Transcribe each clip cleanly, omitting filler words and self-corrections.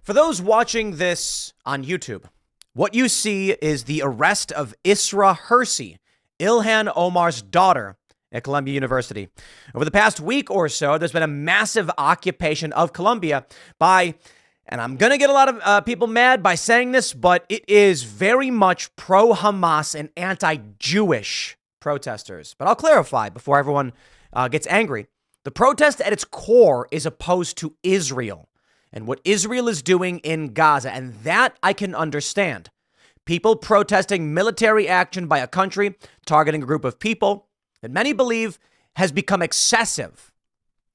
For those watching this on YouTube, what you see is the arrest of Isra Hirsi, Ilhan Omar's daughter, at Columbia University. Over the past week or so, there's been a massive occupation of Columbia by, and I'm going to get a lot of people mad by saying this, but it is very much pro-Hamas and anti-Jewish protesters. But I'll clarify before everyone gets angry. The protest at its core is opposed to Israel and what Israel is doing in Gaza, and that I can understand. People protesting military action by a country targeting a group of people that many believe has become excessive.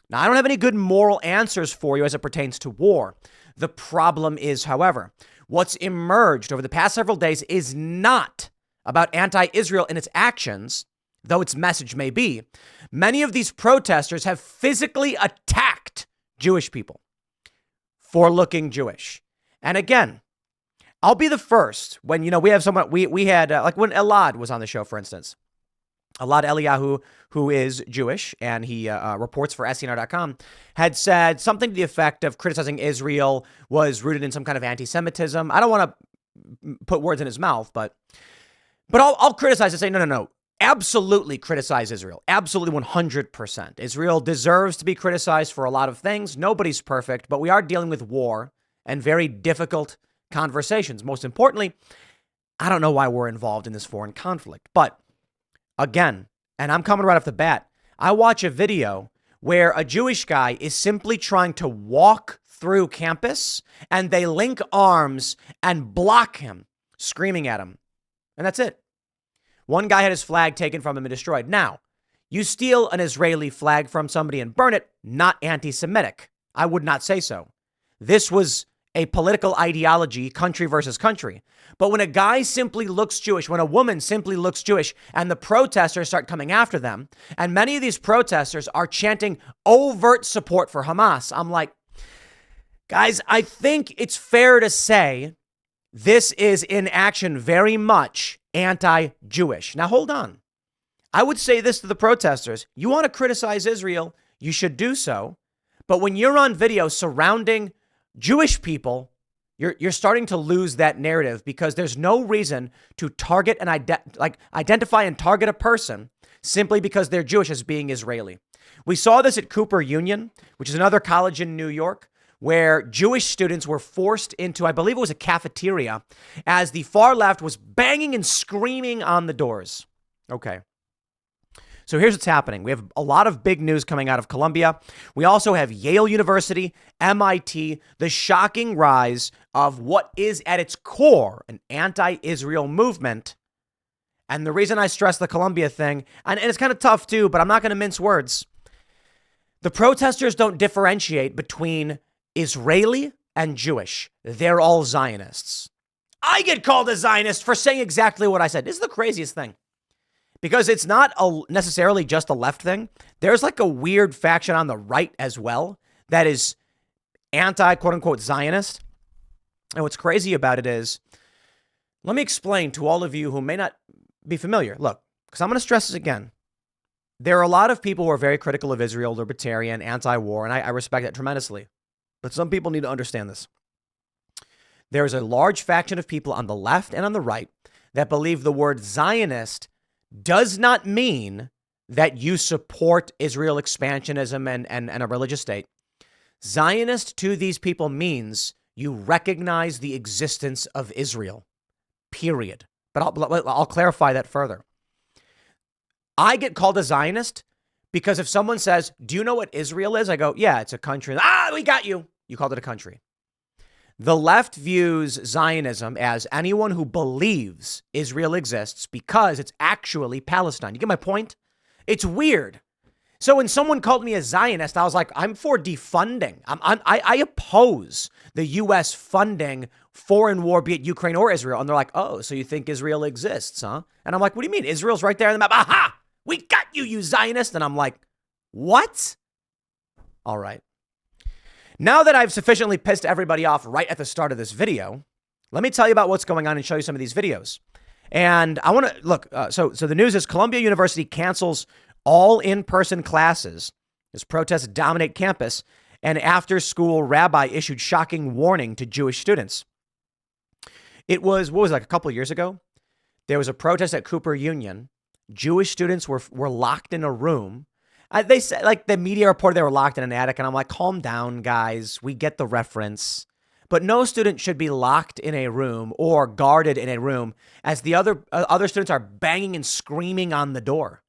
Now, I don't have any good moral answers for you as it pertains to war. The problem is, however, what's emerged over the past several days is not about anti-Israel in its actions, though its message may be. Many of these protesters have physically attacked Jewish people for looking Jewish. And again, I'll be the first when, we have someone, we had, like when Elad was on the show, for instance. Elad Eliyahu, who is Jewish, and he reports for SCNR.com, had said something to the effect of criticizing Israel was rooted in some kind of anti-Semitism. I don't want to put words in his mouth, but I'll criticize and say, no. Absolutely criticize Israel. Absolutely 100%. Israel deserves to be criticized for a lot of things. Nobody's perfect, but we are dealing with war and very difficult conversations. Most importantly, I don't know why we're involved in this foreign conflict, but again, and I'm coming right off the bat, I watch a video where a Jewish guy is simply trying to walk through campus and they link arms and block him, screaming at him. And that's it. One guy had his flag taken from him and destroyed. Now, you steal an Israeli flag from somebody and burn it, not anti-Semitic. I would not say so. This was a political ideology, country versus country. But when a guy simply looks Jewish, when a woman simply looks Jewish, and the protesters start coming after them, and many of these protesters are chanting overt support for Hamas, I'm like, guys, I think it's fair to say this is in action very much anti-Jewish. Now, hold on. I would say this to the protesters. You want to criticize Israel, you should do so. But when you're on video surrounding Jewish people, you're starting to lose that narrative because there's no reason to target and identify and target a person simply because they're Jewish as being Israeli. We saw this at Cooper Union, which is another college in New York, where Jewish students were forced into, I believe it was a cafeteria, as the far left was banging and screaming on the doors. Okay. So here's what's happening. We have a lot of big news coming out of Columbia. We also have Yale University, MIT, the shocking rise of what is at its core an anti-Israel movement. And the reason I stress the Columbia thing, and it's kind of tough too, but I'm not going to mince words. The protesters don't differentiate between Israeli and Jewish. They're all Zionists. I get called a Zionist for saying exactly what I said. This is the craziest thing. Because it's not necessarily just a left thing. There's like a weird faction on the right as well that is anti-quote-unquote Zionist. And what's crazy about it is, let me explain to all of you who may not be familiar. Look, because I'm going to stress this again. There are a lot of people who are very critical of Israel, libertarian, anti-war, and I respect that tremendously. But some people need to understand this. There is a large faction of people on the left and on the right that believe the word Zionist does not mean that you support Israel expansionism and a religious state. Zionist to these people means you recognize the existence of Israel, period. But I'll clarify that further. I get called a Zionist because if someone says, do you know what Israel is? I go, yeah, it's a country. We got you. You called it a country. The left views Zionism as anyone who believes Israel exists because it's actually Palestine. You get my point? It's weird. So when someone called me a Zionist, I was like, I'm for defunding. I oppose the U.S. funding foreign war, be it Ukraine or Israel. And they're like, oh, so you think Israel exists, huh? And I'm like, what do you mean? Israel's right there on the map. Aha! We got you, you Zionist. And I'm like, what? All right. Now that I've sufficiently pissed everybody off right at the start of this video, let me tell you about what's going on and show you some of these videos. And I want to look. So the news is Columbia University cancels all in-person classes as protests dominate campus. An after-school rabbi issued shocking warning to Jewish students. It was, like a couple of years ago? There was a protest at Cooper Union. Jewish students were locked in a room. They said, like, the media reported they were locked in an attic, and I'm like, calm down, guys. We get the reference. But no student should be locked in a room or guarded in a room as the other students are banging and screaming on the door.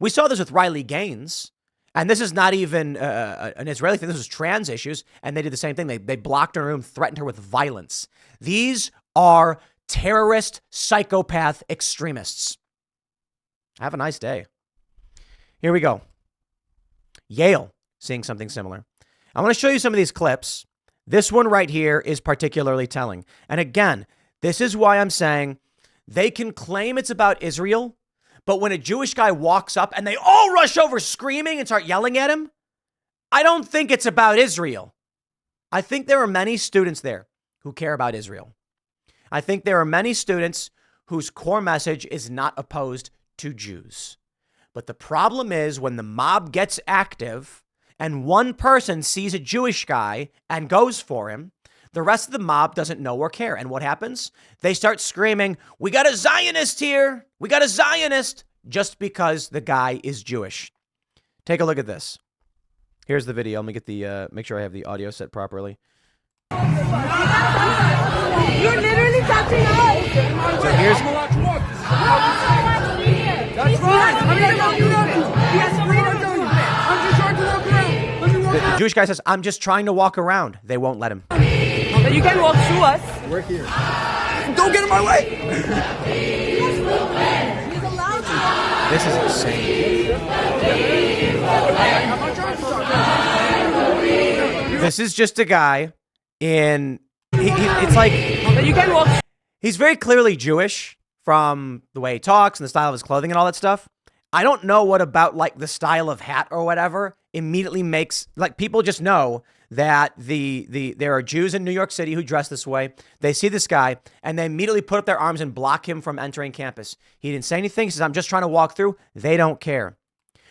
We saw this with Riley Gaines, and this is not even an Israeli thing. This was trans issues, and they did the same thing. They blocked her room, threatened her with violence. These are terrorist, psychopath extremists. Have a nice day. Here we go. Yale, seeing something similar. I want to show you some of these clips. This one right here is particularly telling. And again, this is why I'm saying they can claim it's about Israel, but when a Jewish guy walks up and they all rush over screaming and start yelling at him, I don't think it's about Israel. I think there are many students there who care about Israel. I think there are many students whose core message is not opposed to Jews. But the problem is when the mob gets active and one person sees a Jewish guy and goes for him, the rest of the mob doesn't know or care. And what happens? They start screaming, "We got a Zionist here. We got a Zionist," just because the guy is Jewish. Take a look at this. Here's the video. Let me get the, make sure I have the audio set properly. You're literally touching us. So here's... That's right. I'm not going to do nothing. He has freedom to do it. I'm just trying to walk around. Let me walk the Jewish guy says, "I'm just trying to walk around." They won't let him. But you can walk through us. We're here. Don't get in my way. He's allowed to. This is insane. This is just a guy in... it's like... But you can walk. He's very clearly Jewish from the way he talks and the style of his clothing and all that stuff. I don't know what about like the style of hat or whatever immediately makes, like, people just know that there are Jews in New York City who dress this way. They see this guy and they immediately put up their arms and block him from entering campus. He didn't say anything. He says, "I'm just trying to walk through." They don't care.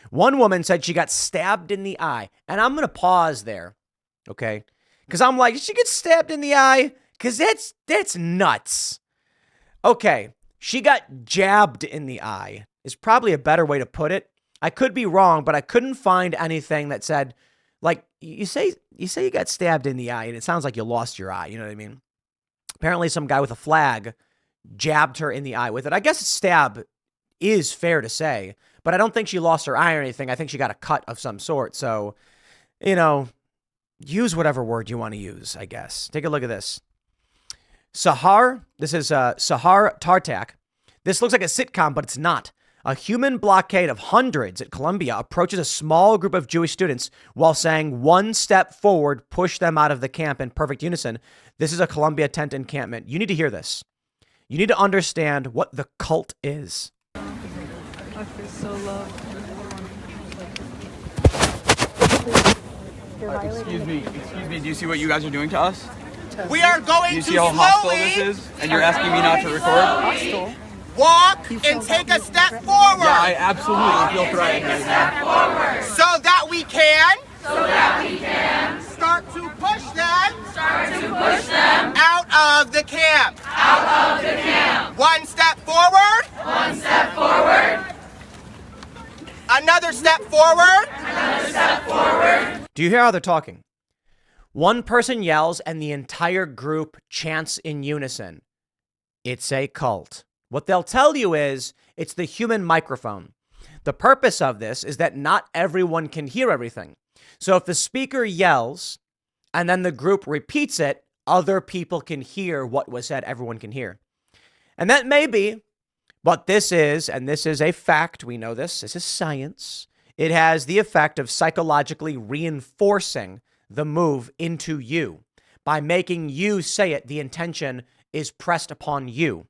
One woman said she got stabbed in the eye. And I'm going to pause there. Okay. Because I'm like, she gets stabbed in the eye? Because that's nuts. Okay. She got jabbed in the eye is probably a better way to put it. I could be wrong, but I couldn't find anything that said, like, you say you got stabbed in the eye and it sounds like you lost your eye. You know what I mean? Apparently some guy with a flag jabbed her in the eye with it. I guess stab is fair to say, but I don't think she lost her eye or anything. I think she got a cut of some sort. So, you know, use whatever word you want to use, I guess. Take a look at this. Sahar, this is Sahar Tartak. This looks like a sitcom, but it's not. A human blockade of hundreds at Columbia approaches a small group of Jewish students while saying, "One step forward, push them out of the camp," in perfect unison. This is a Columbia tent encampment. You need to hear this. You need to understand what the cult is. I feel so loved. Excuse me. Do you see what you guys are doing to us? We are going Do you to see how hostile slowly this is? And you're asking me not to record? walk and take a step forward Yeah, I absolutely feel threatened right now. so that we can start to push them out of the camp. One step forward. Another step forward. Do you hear how they're talking? One person yells and the entire group chants in unison. It's a cult. What they'll tell you is it's the human microphone. The purpose of this is that not everyone can hear everything. So if the speaker yells and then the group repeats it, other people can hear what was said. Everyone can hear. And that may be what this is, and this is a fact. We know this. This is science. It has the effect of psychologically reinforcing the move into you. By making you say it, the intention is pressed upon you.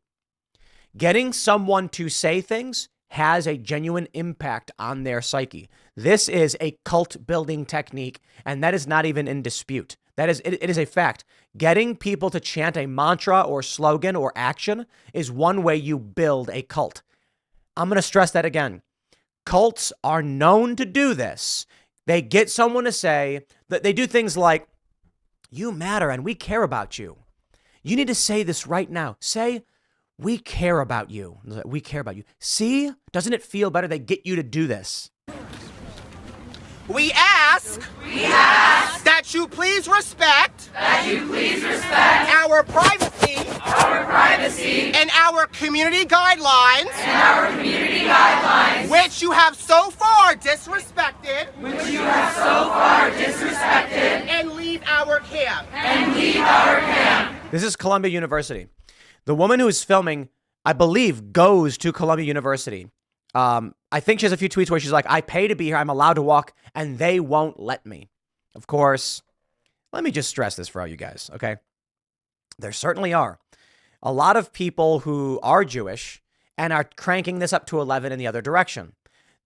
Getting someone to say things has a genuine impact on their psyche. This is a cult building technique, and that is not even in dispute. It is a fact. Getting people to chant a mantra or slogan or action is one way you build a cult. I'm going to stress that again. Cults are known to do this. They get someone to say that they do things like, you matter and we care about you. You need to say this right now. Say, we care about you. We care about you. See, doesn't it feel better? They get you to do this. We ask that you please respect our privacy and our community guidelines which you have so far disrespected and leave our camp. This is Columbia University. The woman who is filming, I believe, goes to Columbia University. I think she has a few tweets where she's like, I pay to be here. I'm allowed to walk and they won't let me. Of course, let me just stress this for all you guys, okay? There certainly are a lot of people who are Jewish and are cranking this up to 11 in the other direction.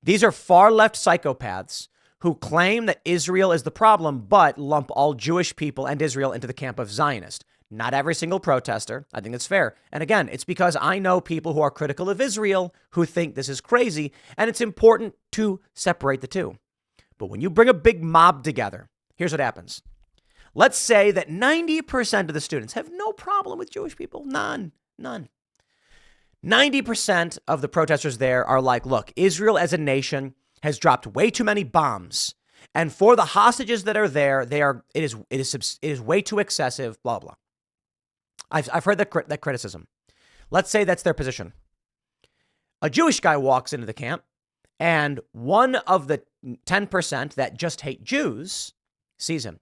These are far left psychopaths who claim that Israel is the problem, but lump all Jewish people and Israel into the camp of Zionist. Not every single protester. I think that's fair. And again, it's because I know people who are critical of Israel who think this is crazy, and it's important to separate the two. But when you bring a big mob together, here's what happens. Let's say that 90% of the students have no problem with Jewish people. None. 90% of the protesters there are like, look, Israel as a nation has dropped way too many bombs. And for the hostages that are there, it is way too excessive, blah, blah. I've heard that criticism. Let's say that's their position. A Jewish guy walks into the camp, and one of the 10% that just hate Jews sees him,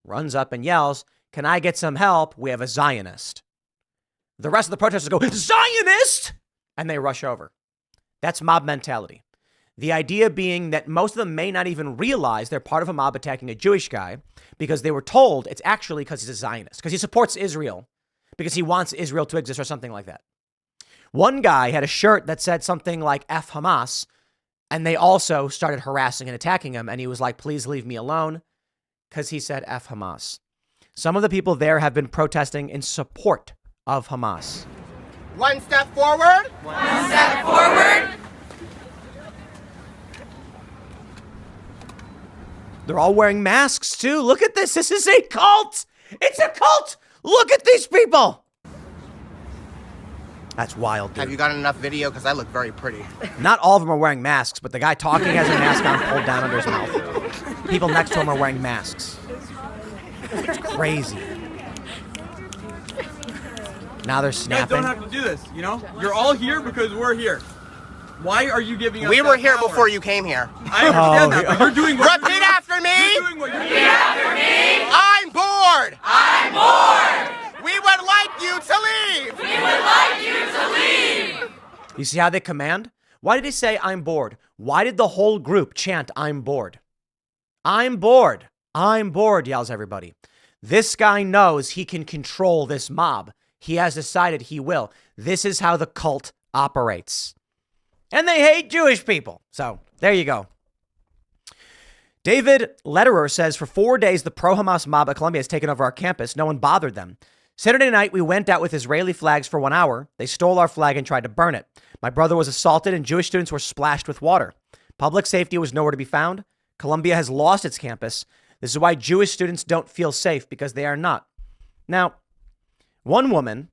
runs up and yells, can I get some help? We have a Zionist. The rest of the protesters go, Zionist! And they rush over. That's mob mentality. The idea being that most of them may not even realize they're part of a mob attacking a Jewish guy because they were told it's actually because he's a Zionist, because he supports Israel, because he wants Israel to exist or something like that. One guy had a shirt that said something like F Hamas, and they also started harassing and attacking him. And he was like, please leave me alone, because he said F Hamas. Some of the people there have been protesting in support of Hamas. One step forward. They're all wearing masks too. Look at this. This is a cult. It's a cult. Look at these people. That's wild, dude. Have you got enough video? Because I look very pretty. Not all of them are wearing masks, but the guy talking has a mask on pulled down under his mouth. People next to him are wearing masks. It's crazy. Now they're You guys snapping. don't have to do this, you know? You're all here because we're here. Why are you giving us We that were here power? before you came here. I understand that, but you're doing what Repeat after me. you're doing. What you're doing. I'm bored. We would like you to leave. You see how they command? Why did he say, I'm bored? Why did the whole group chant, I'm bored? I'm bored. I'm bored, yells everybody. This guy knows he can control this mob. He has decided he will. This is how the cult operates. And they hate Jewish people. So there you go. David Lederer says, for 4 days, the pro-Hamas mob at Columbia has taken over our campus. No one bothered them. Saturday night, we went out with Israeli flags for 1 hour. They stole our flag and tried to burn it. My brother was assaulted and Jewish students were splashed with water. Public safety was nowhere to be found. Columbia has lost its campus. This is why Jewish students don't feel safe, because they are not. Now, one woman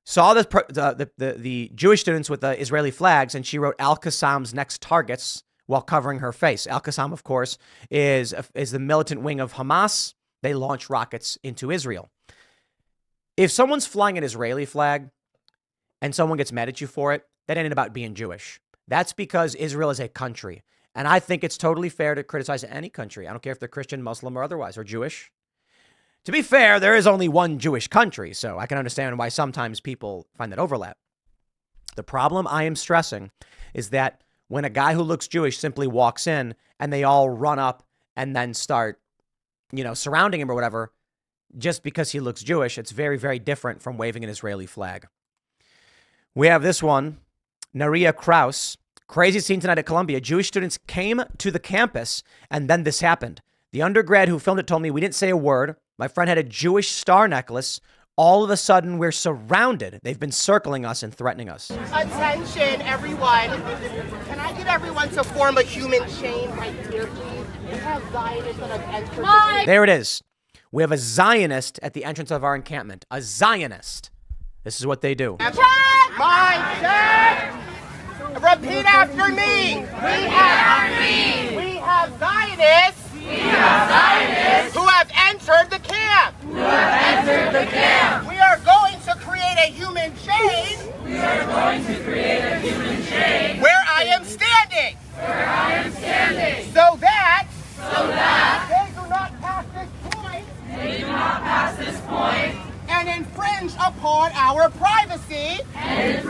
saw the Jewish students with the Israeli flags, and she wrote Al-Qassam's next targets while covering her face. Al-Qassam, of course, is the militant wing of Hamas. They launch rockets into Israel. If someone's flying an Israeli flag and someone gets mad at you for it, that ain't about being Jewish. That's because Israel is a country. And I think it's totally fair to criticize any country. I don't care if they're Christian, Muslim, or otherwise, or Jewish. To be fair, there is only one Jewish country, so I can understand why sometimes people find that overlap. The problem I am stressing is that when a guy who looks Jewish simply walks in and they all run up and then start, surrounding him or whatever, just because he looks Jewish, it's very, very different from waving an Israeli flag. We have this one, Naria Kraus. Crazy scene tonight at Columbia. Jewish students came to the campus and then this happened. The undergrad who filmed it told me we didn't say a word. My friend had a Jewish star necklace. All of a sudden, we're surrounded. They've been circling us and threatening us. Attention, everyone. Can I get everyone to form a human chain right here, please? There it is. We have a Zionist at the entrance of our encampment. A Zionist. This is what they do. My check! Repeat after me. We have Zionists. Who have entered the camp. We are going to create a human chain. Where I am standing. So that. They do not pass this point. And infringe upon our privacy. And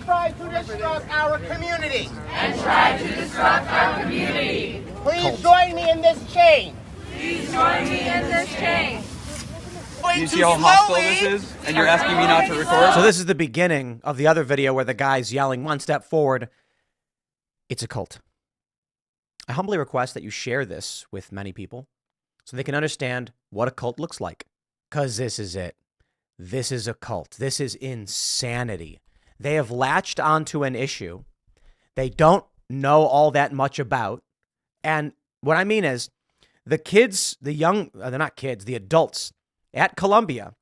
try to disrupt our community. Please join me in this chain. You see how hostile this is? And you're asking me not to record? So this is the beginning of the other video where the guy's yelling one step forward. It's a cult. I humbly request that you share this with many people so they can understand what a cult looks like. Because this is it. This is a cult. This is insanity. They have latched onto an issue they don't know all that much about. And what I mean is the kids, they're not kids, the adults at Columbia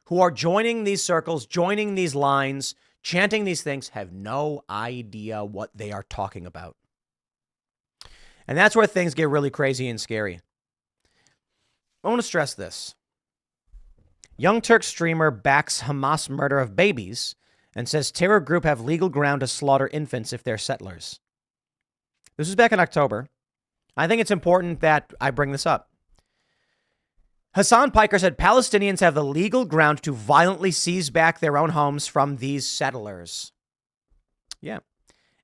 who are joining these circles, joining these lines, chanting these things, have no idea what they are talking about. And that's where things get really crazy and scary. I want to stress this. Young Turk streamer backs Hamas murder of babies and says terror group have legal ground to slaughter infants if they're settlers. This was back in October. I think it's important that I bring this up. Hassan Piker said Palestinians have the legal ground to violently seize back their own homes from these settlers. Yeah.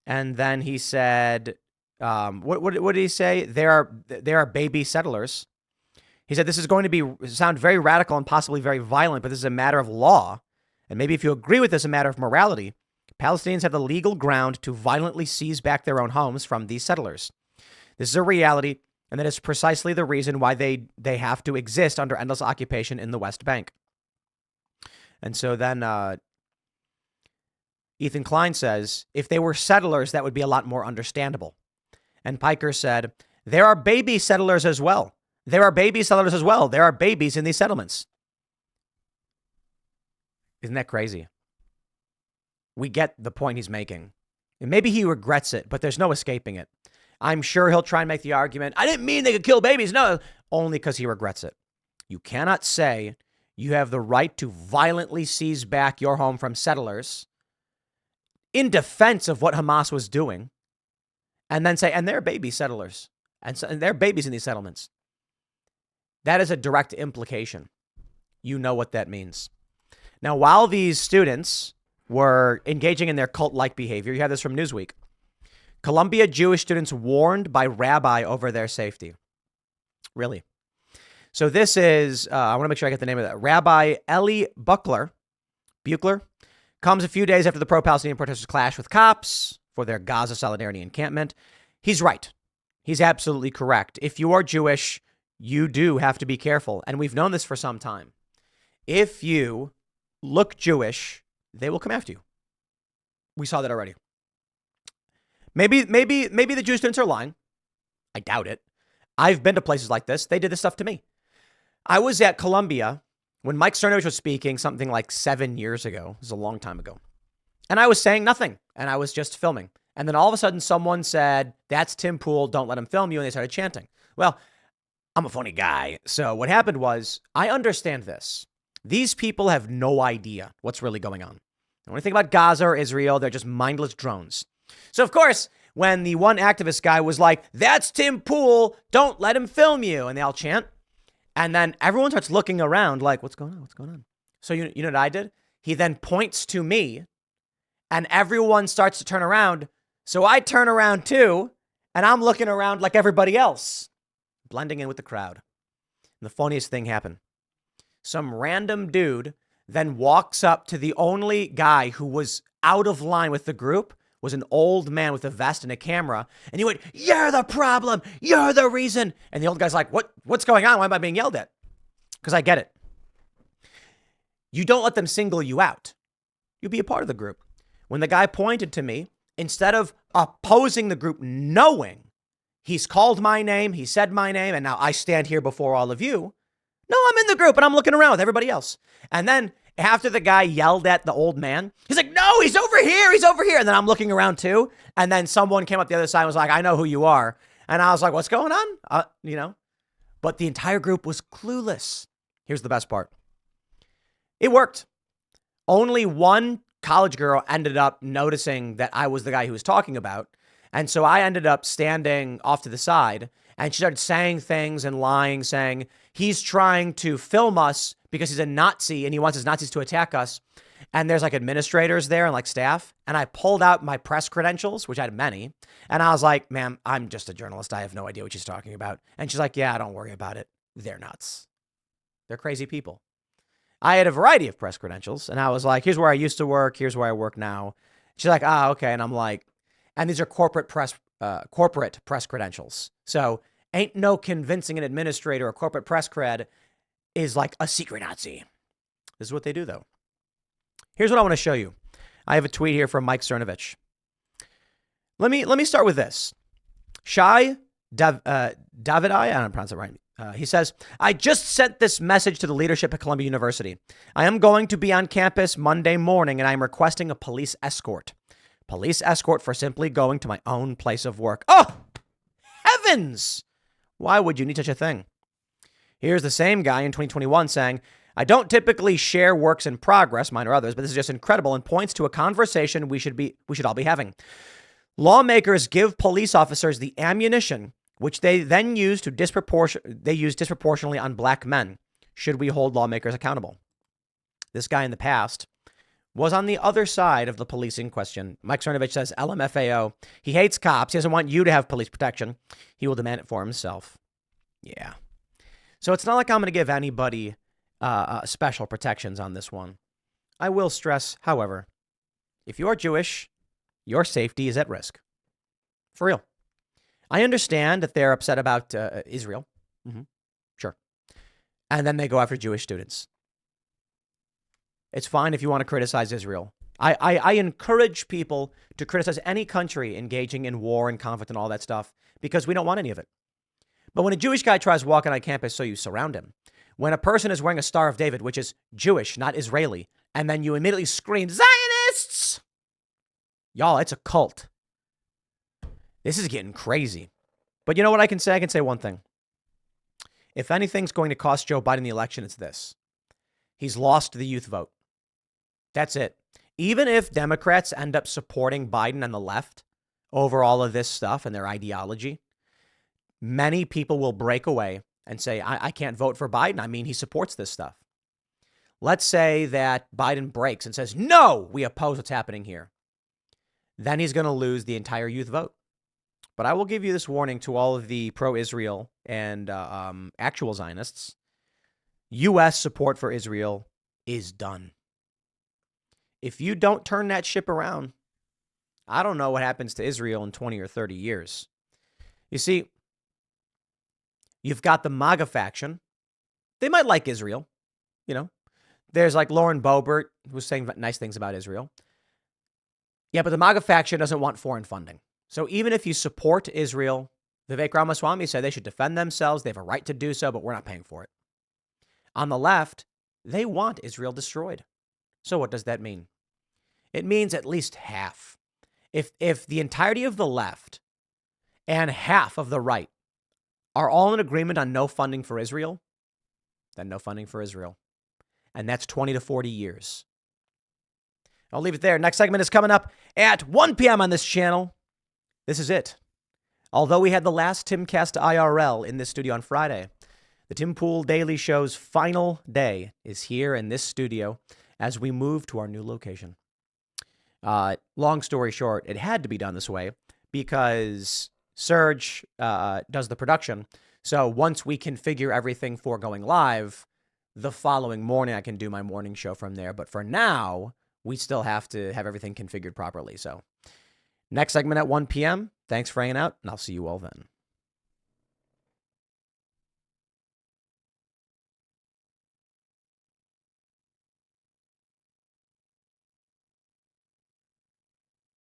And then he said, what did he say? There are baby settlers. He said this is going to sound very radical and possibly very violent, but this is a matter of law. And maybe if you agree with this, a matter of morality. Palestinians have the legal ground to violently seize back their own homes from these settlers. This is a reality, and that is precisely the reason why they have to exist under endless occupation in the West Bank. And so then Ethan Klein says, if they were settlers, that would be a lot more understandable. And Piker said, there are baby settlers as well. There are baby settlers as well. There are babies in these settlements. Isn't that crazy? We get the point he's making. And maybe he regrets it, but there's no escaping it. I'm sure he'll try and make the argument, I didn't mean they could kill babies. No, only because he regrets it. You cannot say you have the right to violently seize back your home from settlers in defense of what Hamas was doing, and then say, and they're baby settlers, and they're babies in these settlements. That is a direct implication. You know what that means. Now, while these students were engaging in their cult-like behavior, you have this from Newsweek. Columbia Jewish students warned by rabbi over their safety. Really? So this is, I want to make sure I get the name of that. Rabbi Eli Buckler comes a few days after the pro-Palestinian protesters clash with cops for their Gaza solidarity encampment. He's right. He's absolutely correct. If you are Jewish, you do have to be careful. And we've known this for some time. If you look Jewish, they will come after you. We saw that already. Maybe the Jewish students are lying. I doubt it. I've been to places like this. They did this stuff to me. I was at Columbia when Mike Cernovich was speaking something like 7 years ago. This is a long time ago. And I was saying nothing. And I was just filming. And then all of a sudden someone said, that's Tim Pool. Don't let him film you. And they started chanting. Well, I'm a funny guy. So what happened was, I understand this. These people have no idea what's really going on. When you think about Gaza or Israel, they're just mindless drones. So, of course, when the one activist guy was like, that's Tim Pool, don't let him film you, and they all chant. And then everyone starts looking around like, what's going on? What's going on? So you know what I did? He then points to me, and everyone starts to turn around. So I turn around too, and I'm looking around like everybody else, blending in with the crowd. And the funniest thing happened. Some random dude then walks up to the only guy who was out of line with the group, was an old man with a vest and a camera. And he went, you're the problem. You're the reason. And the old guy's like, what's going on? Why am I being yelled at? Because I get it. You don't let them single you out. You be a part of the group. When the guy pointed to me, instead of opposing the group, knowing he's called my name, he said my name, and now I stand here before all of you. No, I'm in the group and I'm looking around with everybody else. And then after the guy yelled at the old man, he's like, no, he's over here. He's over here. And then I'm looking around too. And then someone came up the other side and was like, I know who you are. And I was like, what's going on? But the entire group was clueless. Here's the best part. It worked. Only one college girl ended up noticing that I was the guy who was talking about. And so I ended up standing off to the side and she started saying things and lying, saying he's trying to film us because he's a Nazi and he wants his Nazis to attack us. And there's like administrators there and like staff. And I pulled out my press credentials, which I had many. And I was like, ma'am, I'm just a journalist. I have no idea what she's talking about. And she's like, yeah, don't worry about it. They're nuts. They're crazy people. I had a variety of press credentials. And I was like, here's where I used to work. Here's where I work now. She's like, okay. And I'm like, and these are corporate press credentials. So ain't no convincing an administrator or corporate press cred is like a secret Nazi. This is what they do, though. Here's what I want to show you. I have a tweet here from Mike Cernovich. Let me start with this. Shai Davidai, I don't pronounce it right. He says, I just sent this message to the leadership at Columbia University. I am going to be on campus Monday morning and I am requesting a police escort. Police escort for simply going to my own place of work. Oh, heavens! Why would you need such a thing? Here's the same guy in 2021 saying, I don't typically share works in progress, mine or others, but this is just incredible and points to a conversation we should all be having. Lawmakers give police officers the ammunition, which they then use disproportionately on black men. Should we hold lawmakers accountable? This guy in the past was on the other side of the policing question. Mike Cernovich says, LMFAO, he hates cops. He doesn't want you to have police protection. He will demand it for himself. Yeah. So it's not like I'm going to give anybody special protections on this one. I will stress, however, if you are Jewish, your safety is at risk. For real. I understand that they're upset about Israel. Mm-hmm. Sure. And then they go after Jewish students. It's fine if you want to criticize Israel. I encourage people to criticize any country engaging in war and conflict and all that stuff because we don't want any of it. But when a Jewish guy tries walking on campus, so you surround him. When a person is wearing a Star of David, which is Jewish, not Israeli, and then you immediately scream, Zionists! Y'all, it's a cult. This is getting crazy. But you know what I can say? I can say one thing. If anything's going to cost Joe Biden the election, it's this. He's lost the youth vote. That's it. Even if Democrats end up supporting Biden and the left over all of this stuff and their ideology, many people will break away and say, I can't vote for Biden. I mean, he supports this stuff. Let's say that Biden breaks and says, no, we oppose what's happening here. Then he's going to lose the entire youth vote. But I will give you this warning to all of the pro-Israel and actual Zionists. U.S. support for Israel is done. If you don't turn that ship around, I don't know what happens to Israel in 20 or 30 years. You see, you've got the MAGA faction. They might like Israel. You know, there's like Lauren Boebert who's saying nice things about Israel. Yeah, but the MAGA faction doesn't want foreign funding. So even if you support Israel, Vivek Ramaswamy said they should defend themselves. They have a right to do so, but we're not paying for it. On the left, they want Israel destroyed. So what does that mean? It means at least half. If the entirety of the left and half of the right are all in agreement on no funding for Israel, then no funding for Israel. And that's 20 to 40 years. I'll leave it there. Next segment is coming up at 1 p.m. on this channel. This is it. Although we had the last Timcast IRL in this studio on Friday, the Tim Pool Daily Show's final day is here in this studio as we move to our new location. Long story short, it had to be done this way because Serge does the production. So once we configure everything for going live, the following morning I can do my morning show from there. But for now, we still have to have everything configured properly. So next segment at 1 p.m. Thanks for hanging out, and I'll see you all then.